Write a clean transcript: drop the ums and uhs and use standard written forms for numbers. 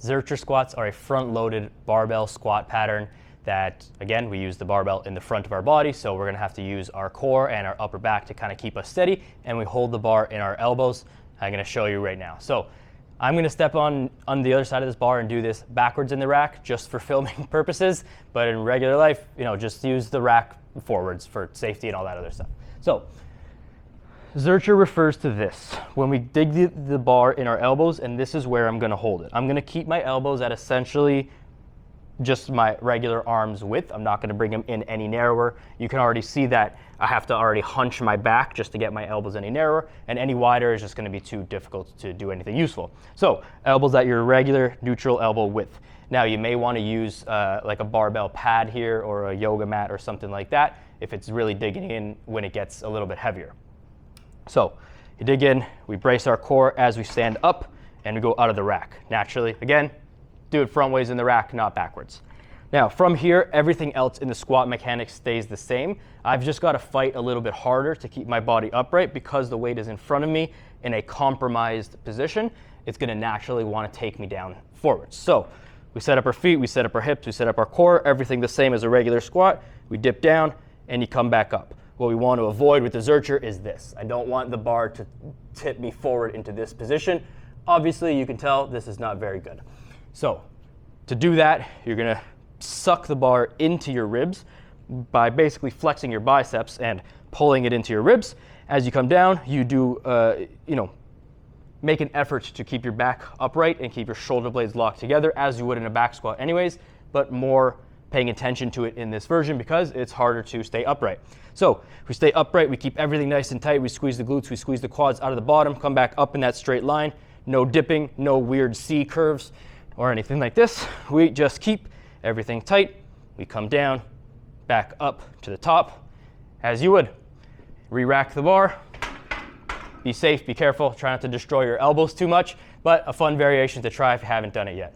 Zercher squats are a front-loaded barbell squat pattern that, again, we use the barbell in the front of our body, so we're gonna have to use our core and our upper back to kind of keep us steady, and we hold the bar in our elbows. I'm gonna show you right now. So I'm gonna step on the other side of this bar and do this backwards in the rack just for filming purposes, but in regular life, just use the rack forwards for safety and all that other stuff. So Zercher refers to this when we dig the bar in our elbows, and this is where I'm going to hold it. I'm going to keep my elbows at essentially just my regular arm's width. I'm not going to bring them in any narrower. You can already see that I have to already hunch my back just to get my elbows any narrower, and any wider is just going to be too difficult to do anything useful. So elbows at your regular neutral elbow width. Now you may want to use like a barbell pad here or a yoga mat or something like that if it's really digging in when it gets a little bit heavier. So you dig in, we brace our core as we stand up, and we go out of the rack. Naturally, again, do it front ways in the rack, not backwards. Now from here, everything else in the squat mechanics stays the same. I've just got to fight a little bit harder to keep my body upright because the weight is in front of me in a compromised position. It's going to naturally want to take me down forwards. So we set up our feet, we set up our hips, we set up our core, everything the same as a regular squat. We dip down and you come back up. What we want to avoid with the Zercher is this. I don't want the bar to tip me forward into this position. Obviously, you can tell this is not very good. So to do that, you're going to suck the bar into your ribs by basically flexing your biceps and pulling it into your ribs. As you come down, you do, make an effort to keep your back upright and keep your shoulder blades locked together as you would in a back squat anyways, but more paying attention to it in this version because it's harder to stay upright. So if we stay upright, we keep everything nice and tight, we squeeze the glutes, we squeeze the quads out of the bottom, come back up in that straight line, no dipping, no weird C curves or anything like this. We just keep everything tight, we come down, back up to the top, as you would. Re-rack the bar, be safe, be careful, try not to destroy your elbows too much, but a fun variation to try if you haven't done it yet.